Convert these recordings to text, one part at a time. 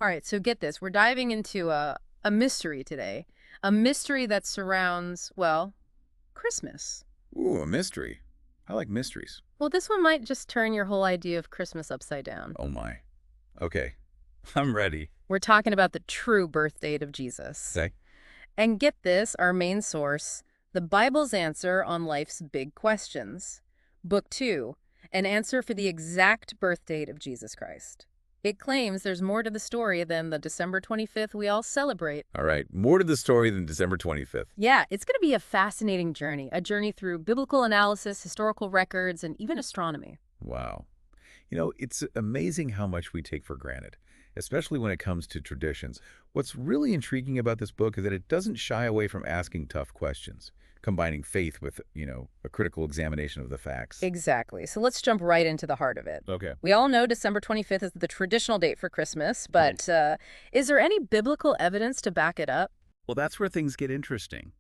All right, so get this. We're diving into a mystery today. A mystery that surrounds, well, Christmas. Ooh, a mystery. I like mysteries. Well, this one might just turn your whole idea of Christmas upside down. Oh my. Okay, I'm ready. We're talking about the true birth date of Jesus. Say? And get this, our main source, the Bible's answer on life's big questions. Book 2, an answer for the exact birth date of Jesus Christ. It claims there's more to the story than the December 25th we all celebrate. All right, more to the story than December 25th. Yeah, it's going to be a fascinating journey, a journey through biblical analysis, historical records, and even astronomy. Wow. It's amazing how much we take for granted, especially when it comes to traditions. What's really intriguing about this book is that it doesn't shy away from asking tough questions, combining faith with, a critical examination of the facts. Exactly. So let's jump right into the heart of it. Okay. We all know December 25th is the traditional date for Christmas, but is there any biblical evidence to back it up? Well, that's where things get interesting.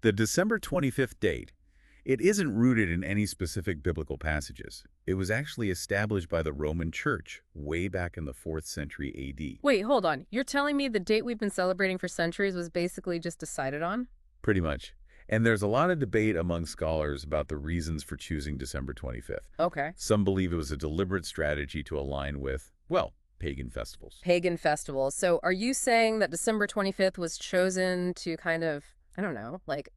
The December 25th date, it isn't rooted in any specific biblical passages. It was actually established by the Roman Church way back in the 4th century AD. Wait, hold on. You're telling me the date we've been celebrating for centuries was basically just decided on? Pretty much. And there's a lot of debate among scholars about the reasons for choosing December 25th. Okay. Some believe it was a deliberate strategy to align with, well, pagan festivals. Pagan festivals. So are you saying that December 25th was chosen to kind of, I don't know, like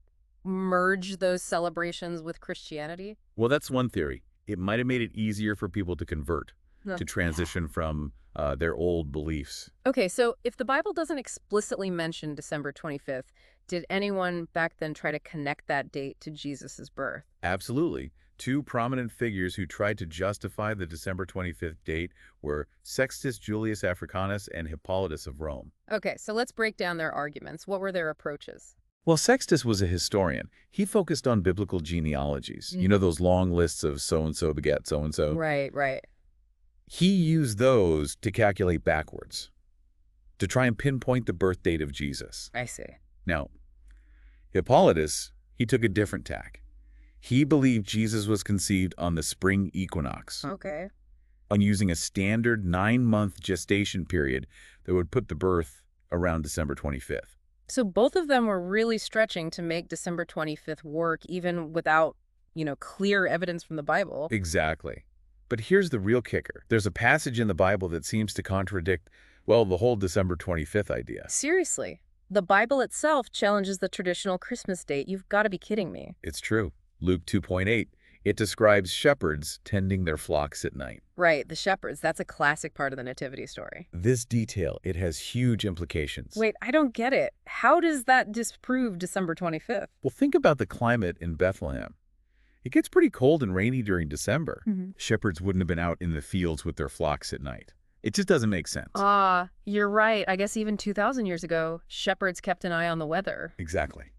merge those celebrations with Christianity? Well, that's one theory. It might have made it easier for people to convert, Huh. to transition from their old beliefs. Okay, so if the Bible doesn't explicitly mention December 25th, did anyone back then try to connect that date to Jesus' birth? Absolutely. Two prominent figures who tried to justify the December 25th date were Sextus Julius Africanus and Hippolytus of Rome. Okay, so let's break down their arguments. What were their approaches? Well, Sextus was a historian. He focused on biblical genealogies. You know those long lists of so-and-so begat so-and-so? Right, right. He used those to calculate backwards, to try and pinpoint the birth date of Jesus. I see. Now, Hippolytus, he took a different tack. He believed Jesus was conceived on the spring equinox, Okay. on using a standard 9-month gestation period that would put the birth around December 25th. So both of them were really stretching to make December 25th work, even without, clear evidence from the Bible. Exactly. But here's the real kicker. There's a passage in the Bible that seems to contradict, well, the whole December 25th idea. Seriously. The Bible itself challenges the traditional Christmas date. You've got to be kidding me. It's true. Luke 2.8, it describes shepherds tending their flocks at night. Right, the shepherds. That's a classic part of the nativity story. This detail, it has huge implications. Wait, I don't get it. How does that disprove December 25th? Well, think about the climate in Bethlehem. It gets pretty cold and rainy during December. Shepherds wouldn't have been out in the fields with their flocks at night. It just doesn't make sense. You're right. I guess even 2,000 years ago, shepherds kept an eye on the weather. Exactly.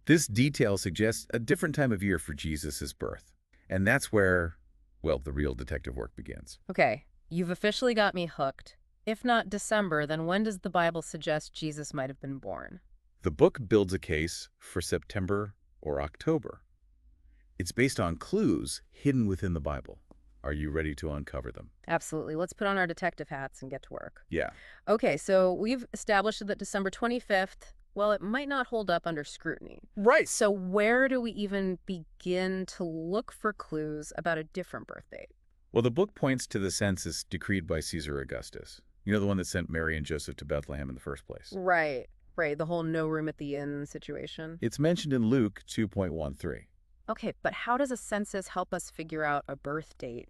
This detail suggests a different time of year for Jesus' birth. And that's where, well, the real detective work begins. Okay, you've officially got me hooked. If not December, then when does the Bible suggest Jesus might have been born? The book builds a case for September or October. It's based on clues hidden within the Bible. Are you ready to uncover them? Absolutely. Let's put on our detective hats and get to work. Yeah. Okay, so we've established that December 25th, well, it might not hold up under scrutiny. Right. So where do we even begin to look for clues about a different birth date? Well, the book points to the census decreed by Caesar Augustus. You know, the one that sent Mary and Joseph to Bethlehem in the first place. Right, right. The whole no room at the inn situation. It's mentioned in Luke 2.13. Okay, but how does a census help us figure out a birth date?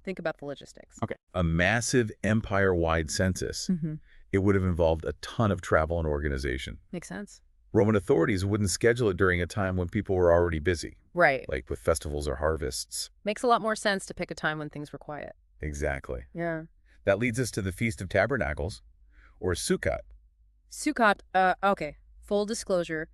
Think about the logistics. Okay. A massive empire-wide census. It would have involved a ton of travel and organization. Makes sense. Roman authorities wouldn't schedule it during a time when people were already busy, Right. like with festivals or harvests. Makes a lot more sense to pick a time when things were quiet. Exactly. Yeah. That leads us to the Feast of Tabernacles, or Sukkot. Sukkot, okay. Full disclosure,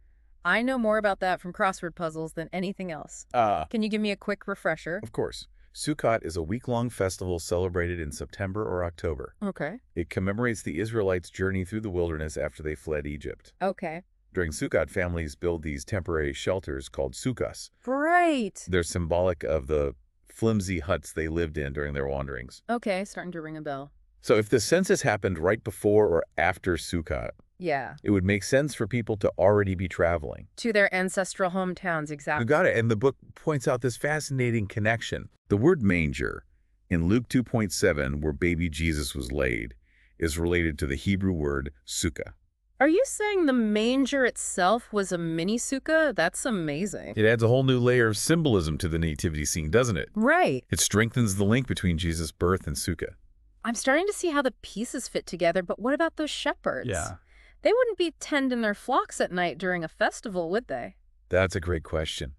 I know more about that from crossword puzzles than anything else. Can you give me a quick refresher? Of course. Sukkot is a week-long festival celebrated in September or October. Okay. It commemorates the Israelites' journey through the wilderness after they fled Egypt. Okay. During Sukkot, families build these temporary shelters called sukkahs. Great. They're symbolic of the flimsy huts they lived in during their wanderings. Okay, starting to ring a bell. So if the census happened right before or after Sukkot, Yeah. it would make sense for people to already be traveling. To their ancestral hometowns, You exactly. got it. And the book points out this fascinating connection. The word manger in Luke 2.7, where baby Jesus was laid, is related to the Hebrew word sukkah. Are you saying the manger itself was a mini sukkah? That's amazing. It adds a whole new layer of symbolism to the nativity scene, doesn't it? Right. It strengthens the link between Jesus' birth and sukkah. I'm starting to see how the pieces fit together, but what about those shepherds? Yeah. They wouldn't be tending their flocks at night during a festival, would they? That's a great question.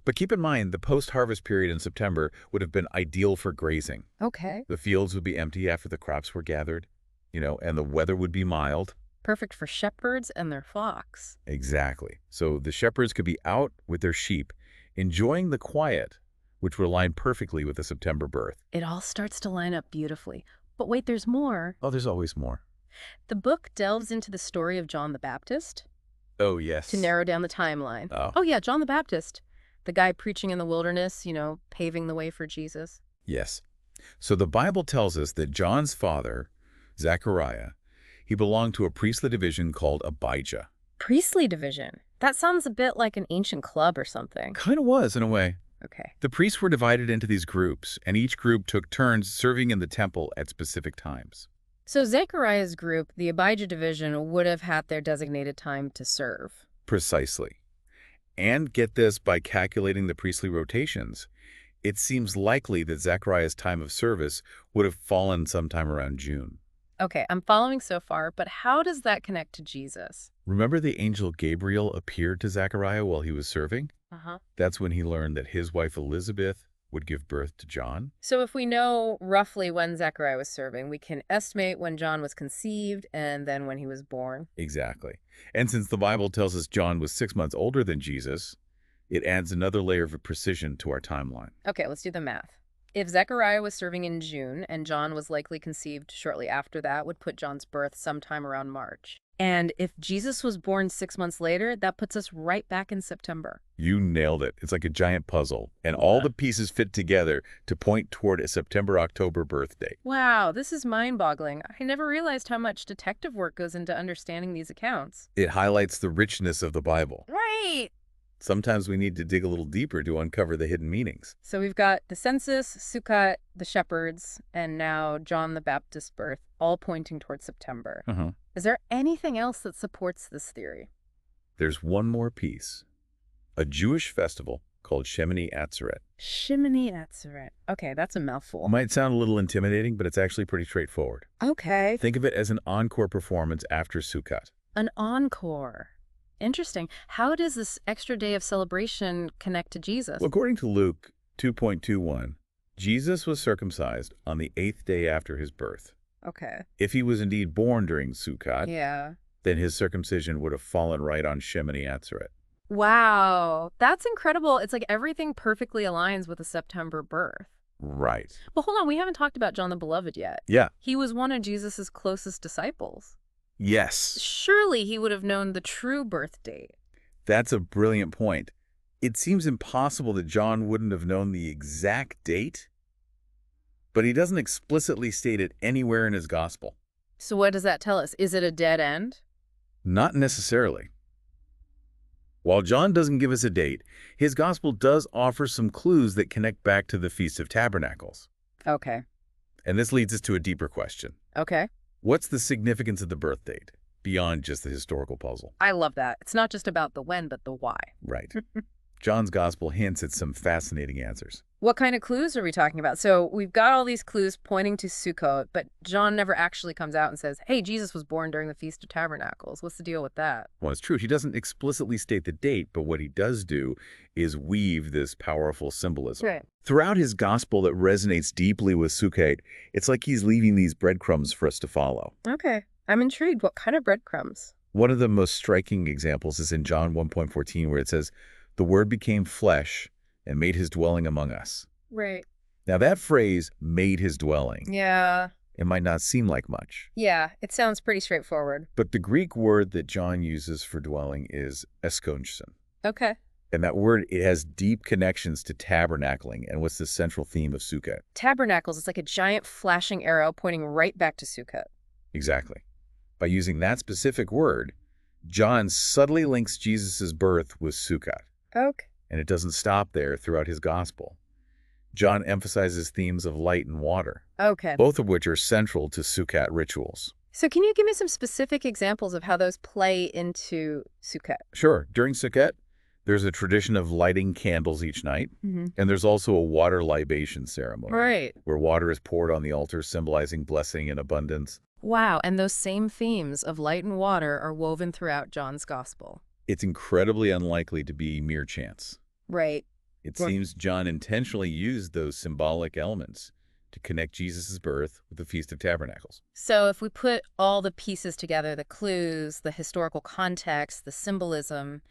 But keep in mind, the post-harvest period in September would have been ideal for grazing. Okay. The fields would be empty after the crops were gathered, and the weather would be mild. Perfect for shepherds and their flocks. Exactly. So the shepherds could be out with their sheep, enjoying the quiet, which would align perfectly with the September birth. It all starts to line up beautifully. But wait, there's more. Oh, there's always more. The book delves into the story of John the Baptist Oh, yes. to narrow down the timeline. Oh, Yeah, John the Baptist. The guy preaching in the wilderness, paving the way for Jesus. yes. So the Bible tells us that John's father, Zechariah, he belonged to a priestly division called Abijah. Priestly division. That sounds a bit like an ancient club or something. Kind of was, in a way. Okay. The priests were divided into these groups, and each group took turns serving in the temple at specific times. So Zechariah's group, the Abijah division, would have had their designated time to serve. Precisely. And get this, by calculating the priestly rotations, it seems likely that Zechariah's time of service would have fallen sometime around June. Okay, I'm following so far, but how does that connect to Jesus? Remember the angel Gabriel appeared to Zechariah while he was serving? Uh-huh. That's when he learned that his wife Elizabeth would give birth to John. So if we know roughly when Zechariah was serving, we can estimate when John was conceived and then when he was born. Exactly. And since the Bible tells us John was 6 months older than Jesus, it adds another layer of precision to our timeline. Okay, let's do the math. If Zechariah was serving in June and John was likely conceived shortly after that, would put John's birth sometime around March. And if Jesus was born 6 months later, that puts us right back in September. You nailed it. It's like a giant puzzle, and all the pieces fit together to point toward a September-October birth date. Wow, this is mind-boggling. I never realized how much detective work goes into understanding these accounts. It highlights the richness of the Bible. Right! Sometimes we need to dig a little deeper to uncover the hidden meanings. So we've got the census, Sukkot, the shepherds, and now John the Baptist's birth, all pointing towards September. Is there anything else that supports this theory? There's one more piece. A Jewish festival called Shemini Atzeret. Shemini Atzeret. Okay, that's a mouthful. Might sound a little intimidating, but it's actually pretty straightforward. Okay. Think of it as an encore performance after Sukkot. An encore. Interesting. How does this extra day of celebration connect to Jesus? Well, according to Luke 2.21, Jesus was circumcised on the 8th day after his birth. Okay. If he was indeed born during Sukkot, Yeah. then his circumcision would have fallen right on Shemini Atzeret. Wow. That's incredible. It's like everything perfectly aligns with a September birth. Right. But hold on, we haven't talked about John the Beloved yet. Yeah. He was one of Jesus's closest disciples. Yes. Surely he would have known the true birth date. That's a brilliant point. It seems impossible that John wouldn't have known the exact date, but he doesn't explicitly state it anywhere in his gospel. So what does that tell us? Is it a dead end? Not necessarily. While John doesn't give us a date, his gospel does offer some clues that connect back to the Feast of Tabernacles. Okay. And this leads us to a deeper question. Okay. What's the significance of the birth date, beyond just the historical puzzle? I love that. It's not just about the when, but the why. Right. John's gospel hints at some fascinating answers. What kind of clues are we talking about? So we've got all these clues pointing to Sukkot, but John never actually comes out and says, hey, Jesus was born during the Feast of Tabernacles. What's the deal with that? Well, it's true. He doesn't explicitly state the date, but what he does do is weave this powerful symbolism. Right. Throughout his gospel that resonates deeply with Sukkot, it's like he's leaving these breadcrumbs for us to follow. Okay. I'm intrigued. What kind of breadcrumbs? One of the most striking examples is in John 1.14, where it says, the Word became flesh and made his dwelling among us. Right. Now that phrase, made his dwelling, Yeah. it might not seem like much. Yeah. It sounds pretty straightforward. But the Greek word that John uses for dwelling is eskonchon. Okay. And that word, it has deep connections to tabernacling and what's the central theme of Sukkot. Tabernacles is like a giant flashing arrow pointing right back to Sukkot. Exactly. By using that specific word, John subtly links Jesus' birth with Sukkot. Okay. And it doesn't stop there throughout his gospel. John emphasizes themes of light and water, Okay. both of which are central to Sukkot rituals. So can you give me some specific examples of how those play into Sukkot? Sure, during Sukkot, there's a tradition of lighting candles each night, and there's also a water libation ceremony, Right. where water is poured on the altar, symbolizing blessing and abundance. Wow, and those same themes of light and water are woven throughout John's gospel. It's incredibly unlikely to be mere chance. Right. It Right. seems John intentionally used those symbolic elements to connect Jesus' birth with the Feast of Tabernacles. So if we put all the pieces together, the clues, the historical context, the symbolism,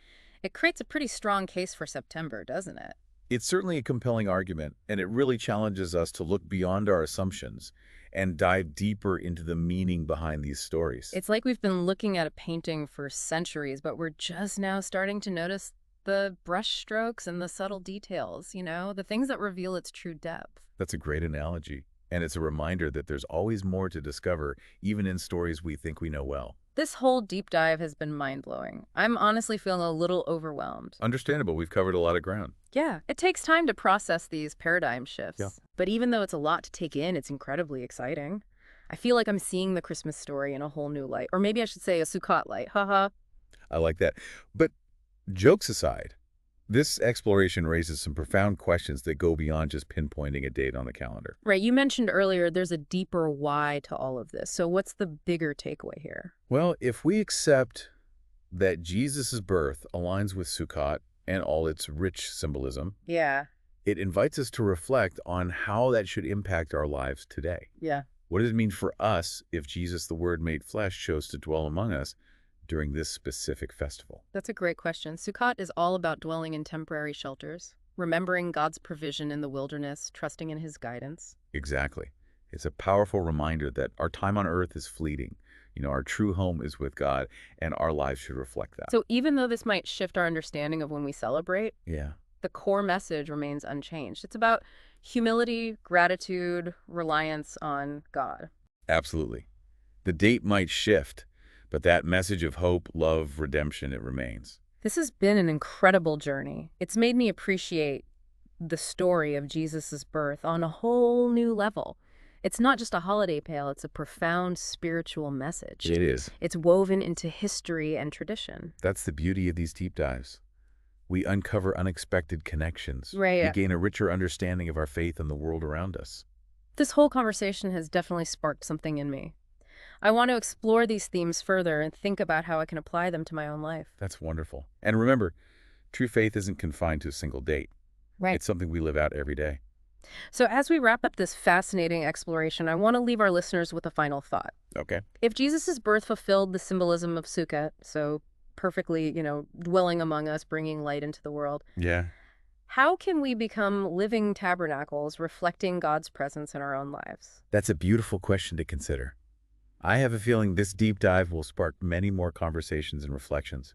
it creates a pretty strong case for September, doesn't it? It's certainly a compelling argument, and it really challenges us to look beyond our assumptions and dive deeper into the meaning behind these stories. It's like we've been looking at a painting for centuries, but we're just now starting to notice the brush strokes and the subtle details, the things that reveal its true depth. That's a great analogy, and it's a reminder that there's always more to discover, even in stories we think we know well. This whole deep dive has been mind-blowing. I'm honestly feeling a little overwhelmed. Understandable, we've covered a lot of ground. Yeah, it takes time to process these paradigm shifts. Yeah. But even though it's a lot to take in, it's incredibly exciting. I feel like I'm seeing the Christmas story in a whole new light. Or maybe I should say a Sukkot light. Haha. I like that. But jokes aside, this exploration raises some profound questions that go beyond just pinpointing a date on the calendar. Right, you mentioned earlier there's a deeper why to all of this. So what's the bigger takeaway here? Well, if we accept that Jesus' birth aligns with Sukkot and all its rich symbolism, Yeah. it invites us to reflect on how that should impact our lives today. Yeah. What does it mean for us if Jesus, the Word made flesh, chose to dwell among us during this specific festival? That's a great question. Sukkot is all about dwelling in temporary shelters, remembering God's provision in the wilderness, trusting in his guidance. Exactly. It's a powerful reminder that our time on earth is fleeting. Our true home is with God, and our lives should reflect that. So even though this might shift our understanding of when we celebrate, Yeah, the core message remains unchanged. It's about humility, gratitude, reliance on God. absolutely. The date might shift, but that message of hope, love, redemption, it remains. This has been an incredible journey. It's made me appreciate the story of Jesus' birth on a whole new level. It's not just a holiday tale, it's a profound spiritual message. It is. It's woven into history and tradition. That's the beauty of these deep dives. We uncover unexpected connections. Right. We gain a richer understanding of our faith and the world around us. This whole conversation has definitely sparked something in me. I want to explore these themes further and think about how I can apply them to my own life. That's wonderful. And remember, true faith isn't confined to a single date. Right. It's something we live out every day. So as we wrap up this fascinating exploration, I want to leave our listeners with a final thought. Okay. If Jesus' birth fulfilled the symbolism of Sukkot, so perfectly, dwelling among us, bringing light into the world, Yeah. how can we become living tabernacles reflecting God's presence in our own lives? That's a beautiful question to consider. I have a feeling this deep dive will spark many more conversations and reflections.